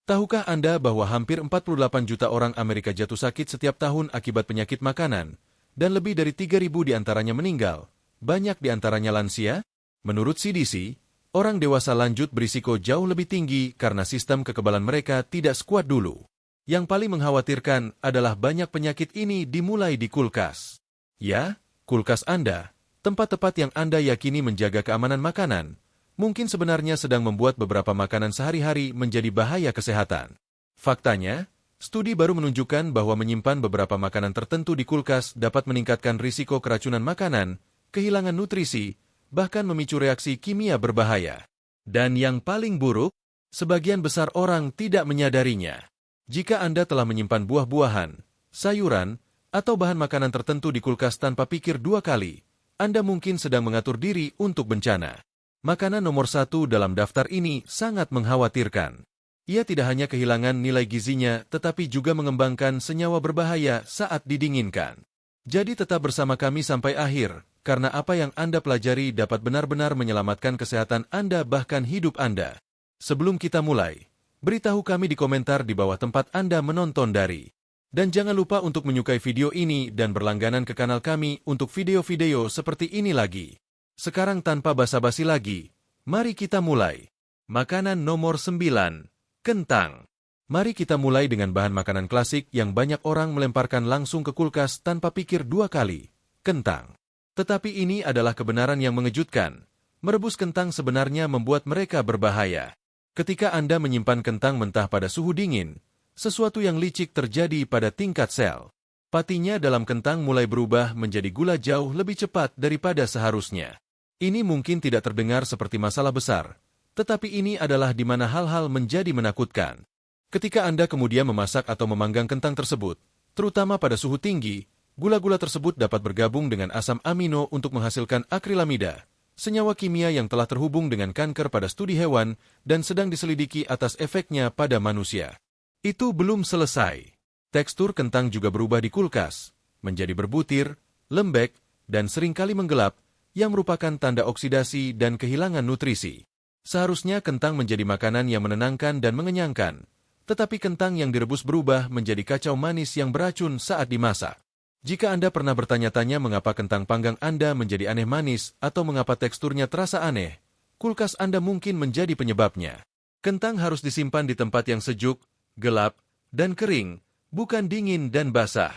Tahukah Anda bahwa hampir 48 juta orang Amerika jatuh sakit setiap tahun akibat penyakit makanan, dan lebih dari 3.000 diantaranya meninggal, banyak diantaranya lansia? Menurut CDC, orang dewasa lanjut berisiko jauh lebih tinggi karena sistem kekebalan mereka tidak sekuat dulu. Yang paling mengkhawatirkan adalah banyak penyakit ini dimulai di kulkas. Ya, kulkas Anda, tempat tepat yang Anda yakini menjaga keamanan makanan, mungkin sebenarnya sedang membuat beberapa makanan sehari-hari menjadi bahaya kesehatan. Faktanya, studi baru menunjukkan bahwa menyimpan beberapa makanan tertentu di kulkas dapat meningkatkan risiko keracunan makanan, kehilangan nutrisi, bahkan memicu reaksi kimia berbahaya. Dan yang paling buruk, sebagian besar orang tidak menyadarinya. Jika Anda telah menyimpan buah-buahan, sayuran, atau bahan makanan tertentu di kulkas tanpa pikir dua kali, Anda mungkin sedang mengatur diri untuk bencana. Makanan nomor 1 dalam daftar ini sangat mengkhawatirkan. Ia tidak hanya kehilangan nilai gizinya, tetapi juga mengembangkan senyawa berbahaya saat didinginkan. Jadi tetap bersama kami sampai akhir, karena apa yang Anda pelajari dapat benar-benar menyelamatkan kesehatan Anda bahkan hidup Anda. Sebelum kita mulai, beritahu kami di komentar di bawah tempat Anda menonton dari. Dan jangan lupa untuk menyukai video ini dan berlangganan ke kanal kami untuk video-video seperti ini lagi. Sekarang tanpa basa-basi lagi, mari kita mulai. Makanan nomor 9, kentang. Mari kita mulai dengan bahan makanan klasik yang banyak orang melemparkan langsung ke kulkas tanpa pikir dua kali, kentang. Tetapi ini adalah kebenaran yang mengejutkan. Merebus kentang sebenarnya membuat mereka berbahaya. Ketika Anda menyimpan kentang mentah pada suhu dingin, sesuatu yang licik terjadi pada tingkat sel. Patinya dalam kentang mulai berubah menjadi gula jauh lebih cepat daripada seharusnya. Ini mungkin tidak terdengar seperti masalah besar, tetapi ini adalah di mana hal-hal menjadi menakutkan. Ketika Anda kemudian memasak atau memanggang kentang tersebut, terutama pada suhu tinggi, gula-gula tersebut dapat bergabung dengan asam amino untuk menghasilkan akrilamida, senyawa kimia yang telah terhubung dengan kanker pada studi hewan dan sedang diselidiki atas efeknya pada manusia. Itu belum selesai. Tekstur kentang juga berubah di kulkas, menjadi berbutir, lembek, dan seringkali menggelap, yang merupakan tanda oksidasi dan kehilangan nutrisi. Seharusnya kentang menjadi makanan yang menenangkan dan mengenyangkan, tetapi kentang yang direbus berubah menjadi kacau manis yang beracun saat dimasak. Jika Anda pernah bertanya-tanya mengapa kentang panggang Anda menjadi aneh manis atau mengapa teksturnya terasa aneh, kulkas Anda mungkin menjadi penyebabnya. Kentang harus disimpan di tempat yang sejuk, gelap, dan kering, bukan dingin dan basah.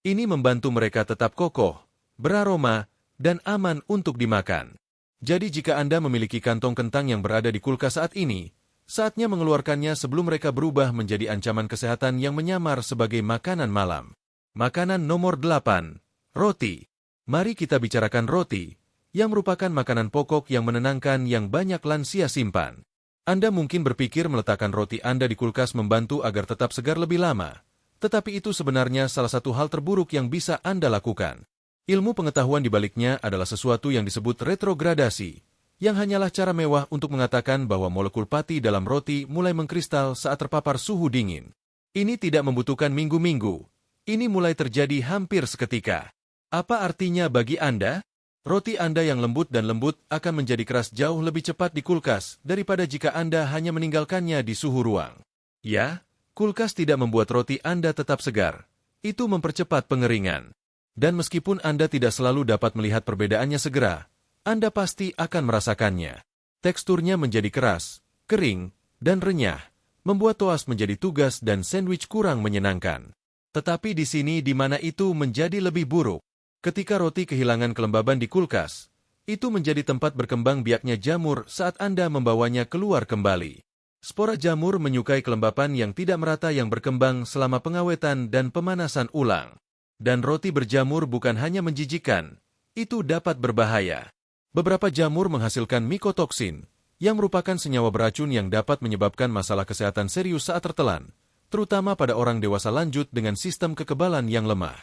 Ini membantu mereka tetap kokoh, beraroma, dan aman untuk dimakan. Jadi jika Anda memiliki kantong kentang yang berada di kulkas saat ini, saatnya mengeluarkannya sebelum mereka berubah menjadi ancaman kesehatan yang menyamar sebagai makanan malam. Makanan nomor 8, roti. Mari kita bicarakan roti, yang merupakan makanan pokok yang menenangkan yang banyak lansia simpan. Anda mungkin berpikir meletakkan roti Anda di kulkas membantu agar tetap segar lebih lama, tetapi itu sebenarnya salah satu hal terburuk yang bisa Anda lakukan. Ilmu pengetahuan di baliknya adalah sesuatu yang disebut retrogradasi, yang hanyalah cara mewah untuk mengatakan bahwa molekul pati dalam roti mulai mengkristal saat terpapar suhu dingin. Ini tidak membutuhkan minggu-minggu. Ini mulai terjadi hampir seketika. Apa artinya bagi Anda? Roti Anda yang lembut dan lembut akan menjadi keras jauh lebih cepat di kulkas daripada jika Anda hanya meninggalkannya di suhu ruang. Ya, kulkas tidak membuat roti Anda tetap segar. Itu mempercepat pengeringan. Dan meskipun Anda tidak selalu dapat melihat perbedaannya segera, Anda pasti akan merasakannya. Teksturnya menjadi keras, kering, dan renyah, membuat toast menjadi tugas dan sandwich kurang menyenangkan. Tetapi di sini di mana itu menjadi lebih buruk. Ketika roti kehilangan kelembaban di kulkas, itu menjadi tempat berkembang biaknya jamur saat Anda membawanya keluar kembali. Spora jamur menyukai kelembapan yang tidak merata yang berkembang selama pengawetan dan pemanasan ulang. Dan roti berjamur bukan hanya menjijikkan, itu dapat berbahaya. Beberapa jamur menghasilkan mikotoksin, yang merupakan senyawa beracun yang dapat menyebabkan masalah kesehatan serius saat tertelan, terutama pada orang dewasa lanjut dengan sistem kekebalan yang lemah.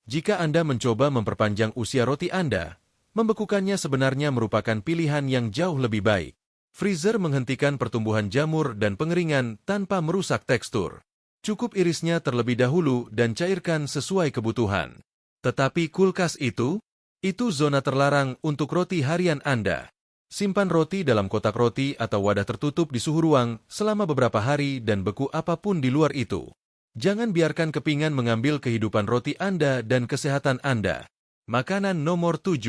Jika Anda mencoba memperpanjang usia roti Anda, membekukannya sebenarnya merupakan pilihan yang jauh lebih baik. Freezer menghentikan pertumbuhan jamur dan pengeringan tanpa merusak tekstur. Cukup irisnya terlebih dahulu dan cairkan sesuai kebutuhan. Tetapi kulkas itu zona terlarang untuk roti harian Anda. Simpan roti dalam kotak roti atau wadah tertutup di suhu ruang selama beberapa hari dan beku apapun di luar itu. Jangan biarkan kepingan mengambil kehidupan roti Anda dan kesehatan Anda. Makanan nomor 7.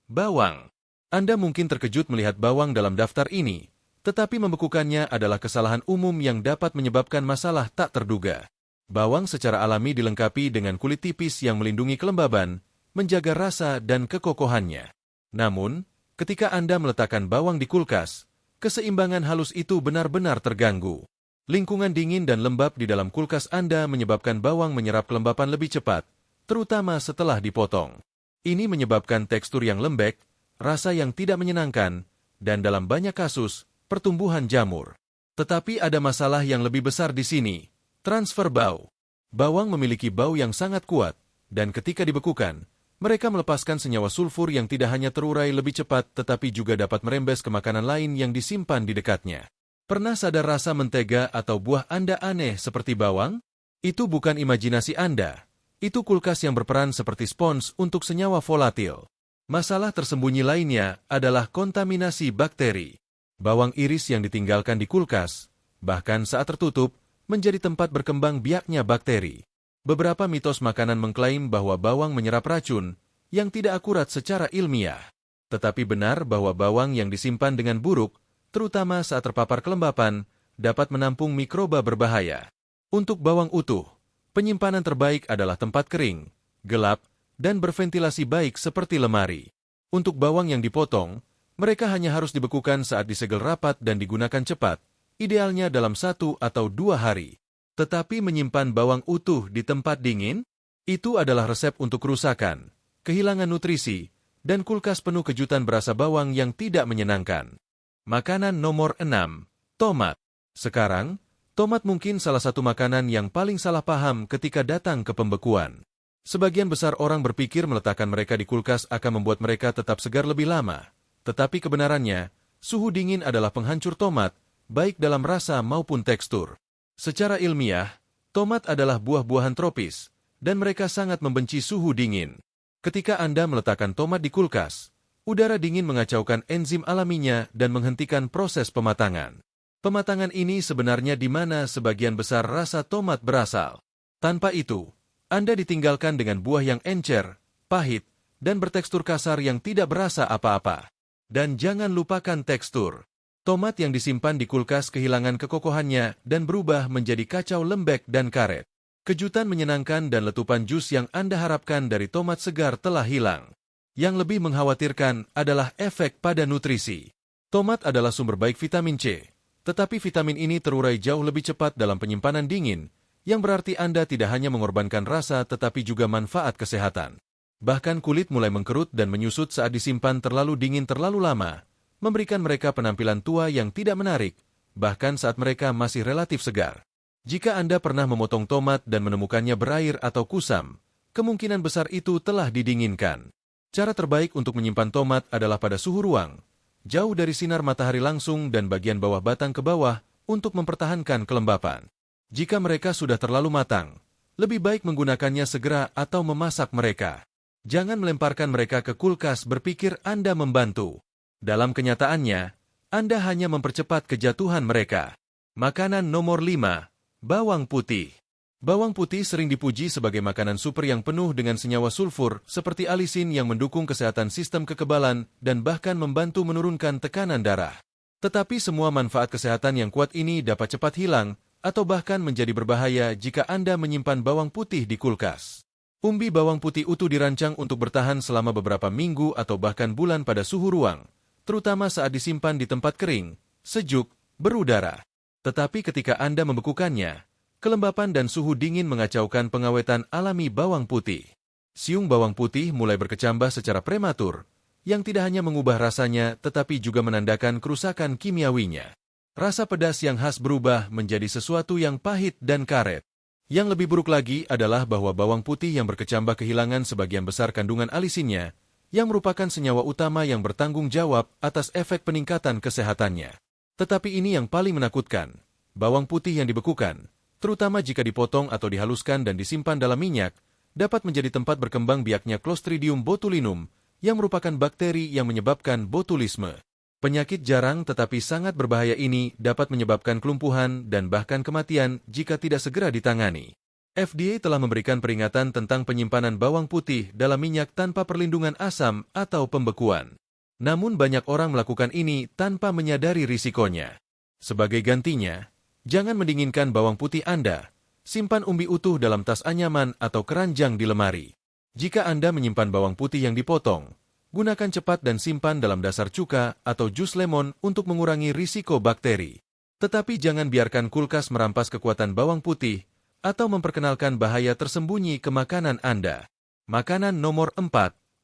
Bawang. Anda mungkin terkejut melihat bawang dalam daftar ini, tetapi membekukannya adalah kesalahan umum yang dapat menyebabkan masalah tak terduga. Bawang secara alami dilengkapi dengan kulit tipis yang melindungi kelembaban, menjaga rasa dan kekokohannya. Namun, ketika Anda meletakkan bawang di kulkas, keseimbangan halus itu benar-benar terganggu. Lingkungan dingin dan lembab di dalam kulkas Anda menyebabkan bawang menyerap kelembapan lebih cepat, terutama setelah dipotong. Ini menyebabkan tekstur yang lembek, rasa yang tidak menyenangkan, dan dalam banyak kasus, pertumbuhan jamur. Tetapi ada masalah yang lebih besar di sini, transfer bau. Bawang memiliki bau yang sangat kuat, dan ketika dibekukan, mereka melepaskan senyawa sulfur yang tidak hanya terurai lebih cepat tetapi juga dapat merembes ke makanan lain yang disimpan di dekatnya. Pernah sadar rasa mentega atau buah Anda aneh seperti bawang? Itu bukan imajinasi Anda. Itu kulkas yang berperan seperti spons untuk senyawa volatil. Masalah tersembunyi lainnya adalah kontaminasi bakteri. Bawang iris yang ditinggalkan di kulkas, bahkan saat tertutup, menjadi tempat berkembang biaknya bakteri. Beberapa mitos makanan mengklaim bahwa bawang menyerap racun, yang tidak akurat secara ilmiah. Tetapi benar bahwa bawang yang disimpan dengan buruk, terutama saat terpapar kelembapan, dapat menampung mikroba berbahaya. Untuk bawang utuh, penyimpanan terbaik adalah tempat kering, gelap, dan berventilasi baik seperti lemari. Untuk bawang yang dipotong, mereka hanya harus dibekukan saat disegel rapat dan digunakan cepat, idealnya dalam 1 atau 2 hari. Tetapi menyimpan bawang utuh di tempat dingin, itu adalah resep untuk kerusakan, kehilangan nutrisi, dan kulkas penuh kejutan berasa bawang yang tidak menyenangkan. Makanan nomor 6. Tomat. Sekarang, tomat mungkin salah satu makanan yang paling salah paham ketika datang ke pembekuan. Sebagian besar orang berpikir meletakkan mereka di kulkas akan membuat mereka tetap segar lebih lama. Tetapi kebenarannya, suhu dingin adalah penghancur tomat, baik dalam rasa maupun tekstur. Secara ilmiah, tomat adalah buah-buahan tropis, dan mereka sangat membenci suhu dingin. Ketika Anda meletakkan tomat di kulkas, udara dingin mengacaukan enzim alaminya dan menghentikan proses pematangan. Pematangan ini sebenarnya di mana sebagian besar rasa tomat berasal. Tanpa itu, Anda ditinggalkan dengan buah yang encer, pahit, dan bertekstur kasar yang tidak berasa apa-apa. Dan jangan lupakan tekstur. Tomat yang disimpan di kulkas kehilangan kekokohannya dan berubah menjadi kacau lembek dan karet. Kejutan menyenangkan dan letupan jus yang Anda harapkan dari tomat segar telah hilang. Yang lebih mengkhawatirkan adalah efek pada nutrisi. Tomat adalah sumber baik vitamin C, tetapi vitamin ini terurai jauh lebih cepat dalam penyimpanan dingin, yang berarti Anda tidak hanya mengorbankan rasa tetapi juga manfaat kesehatan. Bahkan kulit mulai mengkerut dan menyusut saat disimpan terlalu dingin terlalu lama, memberikan mereka penampilan tua yang tidak menarik, bahkan saat mereka masih relatif segar. Jika Anda pernah memotong tomat dan menemukannya berair atau kusam, kemungkinan besar itu telah didinginkan. Cara terbaik untuk menyimpan tomat adalah pada suhu ruang, jauh dari sinar matahari langsung dan bagian bawah batang ke bawah untuk mempertahankan kelembapan. Jika mereka sudah terlalu matang, lebih baik menggunakannya segera atau memasak mereka. Jangan melemparkan mereka ke kulkas berpikir Anda membantu. Dalam kenyataannya, Anda hanya mempercepat kejatuhan mereka. Makanan nomor 5. Bawang putih. Bawang putih sering dipuji sebagai makanan super yang penuh dengan senyawa sulfur seperti alisin yang mendukung kesehatan sistem kekebalan dan bahkan membantu menurunkan tekanan darah. Tetapi semua manfaat kesehatan yang kuat ini dapat cepat hilang atau bahkan menjadi berbahaya jika Anda menyimpan bawang putih di kulkas. Umbi bawang putih utuh dirancang untuk bertahan selama beberapa minggu atau bahkan bulan pada suhu ruang, terutama saat disimpan di tempat kering, sejuk, berudara. Tetapi ketika Anda membekukannya, kelembapan dan suhu dingin mengacaukan pengawetan alami bawang putih. Siung bawang putih mulai berkecambah secara prematur, yang tidak hanya mengubah rasanya tetapi juga menandakan kerusakan kimiawinya. Rasa pedas yang khas berubah menjadi sesuatu yang pahit dan karet. Yang lebih buruk lagi adalah bahwa bawang putih yang berkecambah kehilangan sebagian besar kandungan alisinnya, yang merupakan senyawa utama yang bertanggung jawab atas efek peningkatan kesehatannya. Tetapi ini yang paling menakutkan, bawang putih yang dibekukan, terutama jika dipotong atau dihaluskan dan disimpan dalam minyak, dapat menjadi tempat berkembang biaknya Clostridium botulinum, yang merupakan bakteri yang menyebabkan botulisme. Penyakit jarang tetapi sangat berbahaya ini dapat menyebabkan kelumpuhan dan bahkan kematian jika tidak segera ditangani. FDA telah memberikan peringatan tentang penyimpanan bawang putih dalam minyak tanpa perlindungan asam atau pembekuan. Namun banyak orang melakukan ini tanpa menyadari risikonya. Sebagai gantinya, jangan mendinginkan bawang putih Anda. Simpan umbi utuh dalam tas anyaman atau keranjang di lemari. Jika Anda menyimpan bawang putih yang dipotong, gunakan cepat dan simpan dalam dasar cuka atau jus lemon untuk mengurangi risiko bakteri. Tetapi jangan biarkan kulkas merampas kekuatan bawang putih atau memperkenalkan bahaya tersembunyi ke makanan Anda. Makanan nomor 4,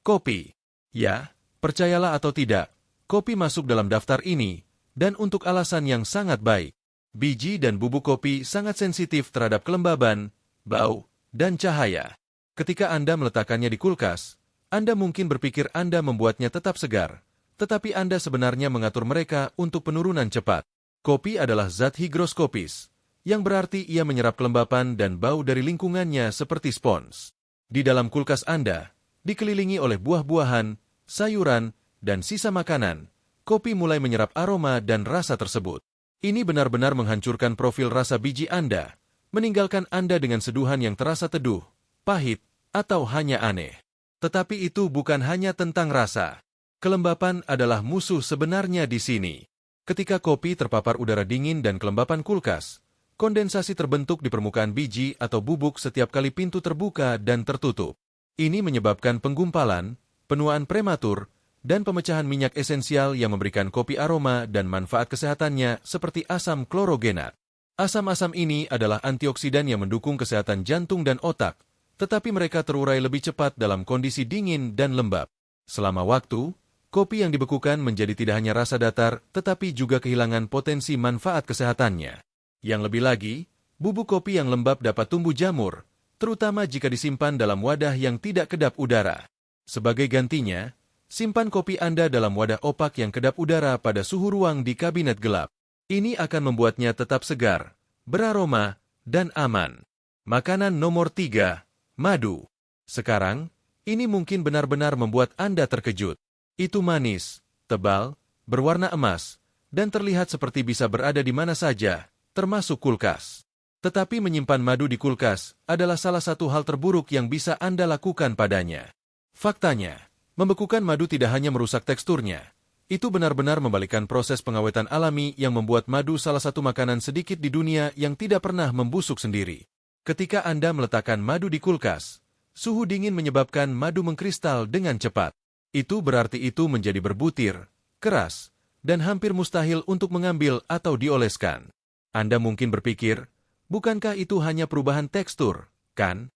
kopi. Ya, percayalah atau tidak, kopi masuk dalam daftar ini, dan untuk alasan yang sangat baik. Biji dan bubuk kopi sangat sensitif terhadap kelembaban, bau, dan cahaya. Ketika Anda meletakkannya di kulkas, Anda mungkin berpikir Anda membuatnya tetap segar, tetapi Anda sebenarnya mengatur mereka untuk penurunan cepat. Kopi adalah zat higroskopis, yang berarti ia menyerap kelembapan dan bau dari lingkungannya seperti spons. Di dalam kulkas Anda, dikelilingi oleh buah-buahan, sayuran, dan sisa makanan, kopi mulai menyerap aroma dan rasa tersebut. Ini benar-benar menghancurkan profil rasa biji Anda, meninggalkan Anda dengan seduhan yang terasa teduh, pahit, atau hanya aneh. Tetapi itu bukan hanya tentang rasa. Kelembapan adalah musuh sebenarnya di sini. Ketika kopi terpapar udara dingin dan kelembapan kulkas, kondensasi terbentuk di permukaan biji atau bubuk setiap kali pintu terbuka dan tertutup. Ini menyebabkan penggumpalan, penuaan prematur, dan pemecahan minyak esensial yang memberikan kopi aroma dan manfaat kesehatannya seperti asam klorogenat. Asam-asam ini adalah antioksidan yang mendukung kesehatan jantung dan otak, tetapi mereka terurai lebih cepat dalam kondisi dingin dan lembab. Selama waktu, kopi yang dibekukan menjadi tidak hanya rasa datar, tetapi juga kehilangan potensi manfaat kesehatannya. Yang lebih lagi, bubuk kopi yang lembab dapat tumbuh jamur, terutama jika disimpan dalam wadah yang tidak kedap udara. Sebagai gantinya, simpan kopi Anda dalam wadah opak yang kedap udara pada suhu ruang di kabinet gelap. Ini akan membuatnya tetap segar, beraroma, dan aman. Makanan nomor 3. Madu. Sekarang, ini mungkin benar-benar membuat Anda terkejut. Itu manis, tebal, berwarna emas, dan terlihat seperti bisa berada di mana saja, termasuk kulkas. Tetapi menyimpan madu di kulkas adalah salah satu hal terburuk yang bisa Anda lakukan padanya. Faktanya, membekukan madu tidak hanya merusak teksturnya, itu benar-benar membalikkan proses pengawetan alami yang membuat madu salah satu makanan sedikit di dunia yang tidak pernah membusuk sendiri. Ketika Anda meletakkan madu di kulkas, suhu dingin menyebabkan madu mengkristal dengan cepat. Itu berarti itu menjadi berbutir, keras, dan hampir mustahil untuk mengambil atau dioleskan. Anda mungkin berpikir, bukankah itu hanya perubahan tekstur, kan?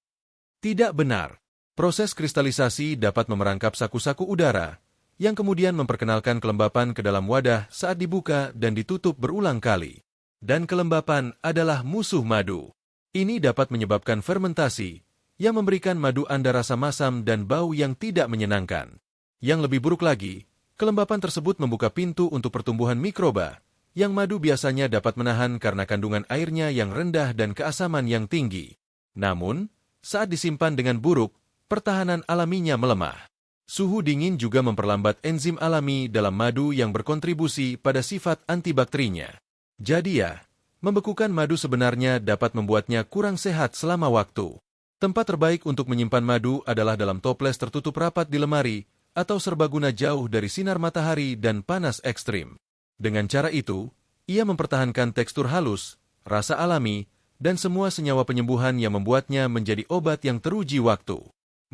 Tidak benar. Proses kristalisasi dapat memerangkap saku-saku udara, yang kemudian memperkenalkan kelembapan ke dalam wadah saat dibuka dan ditutup berulang kali. Dan kelembapan adalah musuh madu. Ini dapat menyebabkan fermentasi, yang memberikan madu Anda rasa masam dan bau yang tidak menyenangkan. Yang lebih buruk lagi, kelembapan tersebut membuka pintu untuk pertumbuhan mikroba, yang madu biasanya dapat menahan karena kandungan airnya yang rendah dan keasaman yang tinggi. Namun, saat disimpan dengan buruk, pertahanan alaminya melemah. Suhu dingin juga memperlambat enzim alami dalam madu yang berkontribusi pada sifat antibakterinya. Jadi ya, membekukan madu sebenarnya dapat membuatnya kurang sehat selama waktu. Tempat terbaik untuk menyimpan madu adalah dalam toples tertutup rapat di lemari atau serbaguna jauh dari sinar matahari dan panas ekstrim. Dengan cara itu, ia mempertahankan tekstur halus, rasa alami, dan semua senyawa penyembuhan yang membuatnya menjadi obat yang teruji waktu.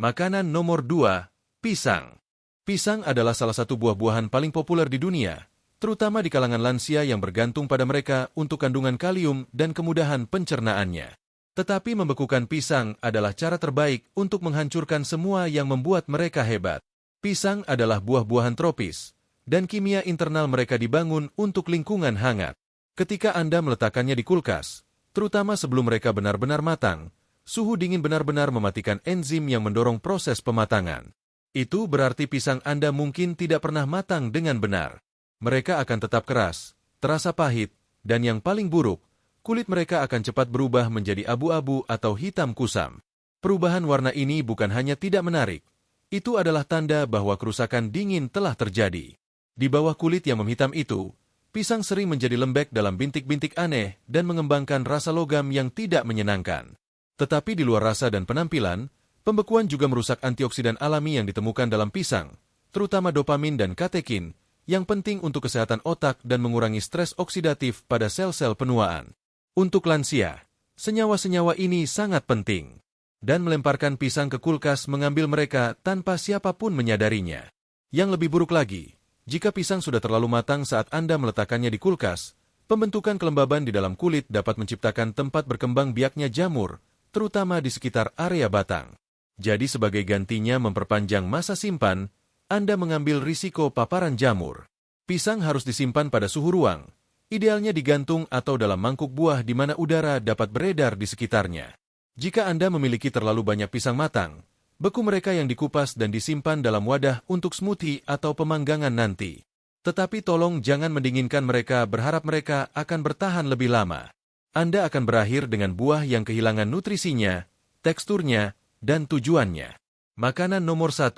Makanan nomor 2, pisang. Pisang adalah salah satu buah-buahan paling populer di dunia, terutama di kalangan lansia yang bergantung pada mereka untuk kandungan kalium dan kemudahan pencernaannya. Tetapi membekukan pisang adalah cara terbaik untuk menghancurkan semua yang membuat mereka hebat. Pisang adalah buah-buahan tropis, dan kimia internal mereka dibangun untuk lingkungan hangat. Ketika Anda meletakkannya di kulkas, terutama sebelum mereka benar-benar matang, suhu dingin benar-benar mematikan enzim yang mendorong proses pematangan. Itu berarti pisang Anda mungkin tidak pernah matang dengan benar. Mereka akan tetap keras, terasa pahit, dan yang paling buruk, kulit mereka akan cepat berubah menjadi abu-abu atau hitam kusam. Perubahan warna ini bukan hanya tidak menarik, itu adalah tanda bahwa kerusakan dingin telah terjadi. Di bawah kulit yang menghitam itu, pisang sering menjadi lembek dalam bintik-bintik aneh dan mengembangkan rasa logam yang tidak menyenangkan. Tetapi di luar rasa dan penampilan, pembekuan juga merusak antioksidan alami yang ditemukan dalam pisang, terutama dopamin dan katekin, yang penting untuk kesehatan otak dan mengurangi stres oksidatif pada sel-sel penuaan. Untuk lansia, senyawa-senyawa ini sangat penting. Dan melemparkan pisang ke kulkas mengambil mereka tanpa siapapun menyadarinya. Yang lebih buruk lagi, jika pisang sudah terlalu matang saat Anda meletakkannya di kulkas, pembentukan kelembaban di dalam kulit dapat menciptakan tempat berkembang biaknya jamur, terutama di sekitar area batang. Jadi sebagai gantinya memperpanjang masa simpan, Anda mengambil risiko paparan jamur. Pisang harus disimpan pada suhu ruang, idealnya digantung atau dalam mangkuk buah di mana udara dapat beredar di sekitarnya. Jika Anda memiliki terlalu banyak pisang matang, beku mereka yang dikupas dan disimpan dalam wadah untuk smoothie atau pemanggangan nanti. Tetapi tolong jangan mendinginkan mereka berharap mereka akan bertahan lebih lama. Anda akan berakhir dengan buah yang kehilangan nutrisinya, teksturnya, dan tujuannya. Makanan nomor 1,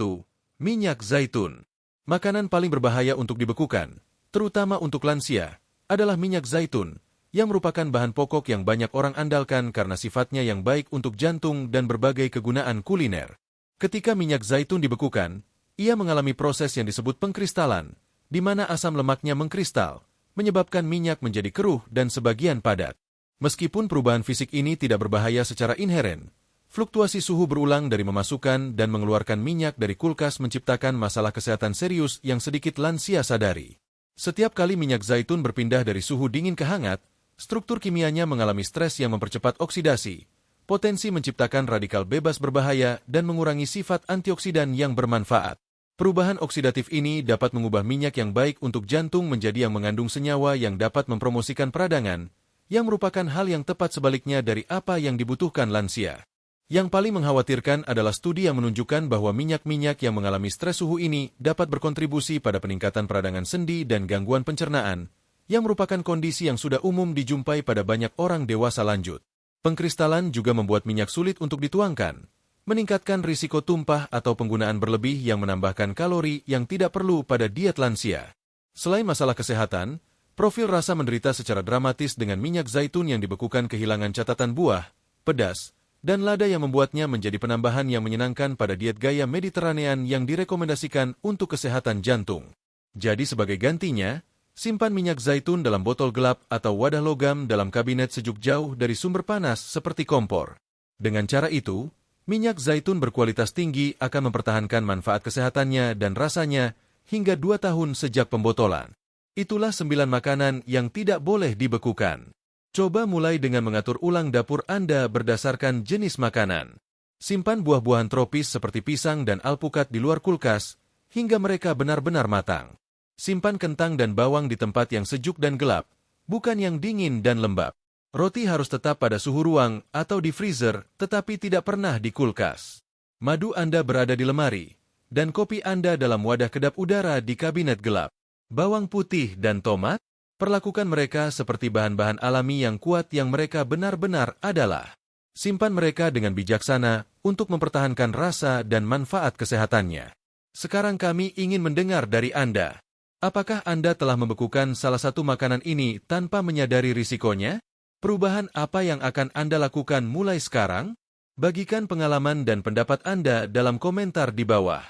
minyak zaitun. Makanan paling berbahaya untuk dibekukan, terutama untuk lansia, adalah minyak zaitun, yang merupakan bahan pokok yang banyak orang andalkan karena sifatnya yang baik untuk jantung dan berbagai kegunaan kuliner. Ketika minyak zaitun dibekukan, ia mengalami proses yang disebut pengkristalan, di mana asam lemaknya mengkristal, menyebabkan minyak menjadi keruh dan sebagian padat. Meskipun perubahan fisik ini tidak berbahaya secara inheren, fluktuasi suhu berulang dari memasukkan dan mengeluarkan minyak dari kulkas menciptakan masalah kesehatan serius yang sedikit lansia sadari. Setiap kali minyak zaitun berpindah dari suhu dingin ke hangat, struktur kimianya mengalami stres yang mempercepat oksidasi, potensi menciptakan radikal bebas berbahaya dan mengurangi sifat antioksidan yang bermanfaat. Perubahan oksidatif ini dapat mengubah minyak yang baik untuk jantung menjadi yang mengandung senyawa yang dapat mempromosikan peradangan, yang merupakan hal yang tepat sebaliknya dari apa yang dibutuhkan lansia. Yang paling mengkhawatirkan adalah studi yang menunjukkan bahwa minyak-minyak yang mengalami stres suhu ini dapat berkontribusi pada peningkatan peradangan sendi dan gangguan pencernaan, yang merupakan kondisi yang sudah umum dijumpai pada banyak orang dewasa lanjut. Pengkristalan juga membuat minyak sulit untuk dituangkan, meningkatkan risiko tumpah atau penggunaan berlebih yang menambahkan kalori yang tidak perlu pada diet lansia. Selain masalah kesehatan, profil rasa menderita secara dramatis dengan minyak zaitun yang dibekukan kehilangan catatan buah, pedas, dan lada yang membuatnya menjadi penambahan yang menyenangkan pada diet gaya Mediteranean yang direkomendasikan untuk kesehatan jantung. Jadi sebagai gantinya, simpan minyak zaitun dalam botol gelap atau wadah logam dalam kabinet sejuk jauh dari sumber panas seperti kompor. Dengan cara itu, minyak zaitun berkualitas tinggi akan mempertahankan manfaat kesehatannya dan rasanya hingga 2 tahun sejak pembotolan. Itulah 9 makanan yang tidak boleh dibekukan. Coba mulai dengan mengatur ulang dapur Anda berdasarkan jenis makanan. Simpan buah-buahan tropis seperti pisang dan alpukat di luar kulkas hingga mereka benar-benar matang. Simpan kentang dan bawang di tempat yang sejuk dan gelap, bukan yang dingin dan lembab. Roti harus tetap pada suhu ruang atau di freezer, tetapi tidak pernah di kulkas. Madu Anda berada di lemari, dan kopi Anda dalam wadah kedap udara di kabinet gelap. Bawang putih dan tomat, perlakukan mereka seperti bahan-bahan alami yang kuat yang mereka benar-benar adalah. Simpan mereka dengan bijaksana untuk mempertahankan rasa dan manfaat kesehatannya. Sekarang kami ingin mendengar dari Anda. Apakah Anda telah membekukan salah satu makanan ini tanpa menyadari risikonya? Perubahan apa yang akan Anda lakukan mulai sekarang? Bagikan pengalaman dan pendapat Anda dalam komentar di bawah.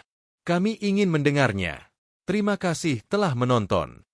Kami ingin mendengarnya. Terima kasih telah menonton.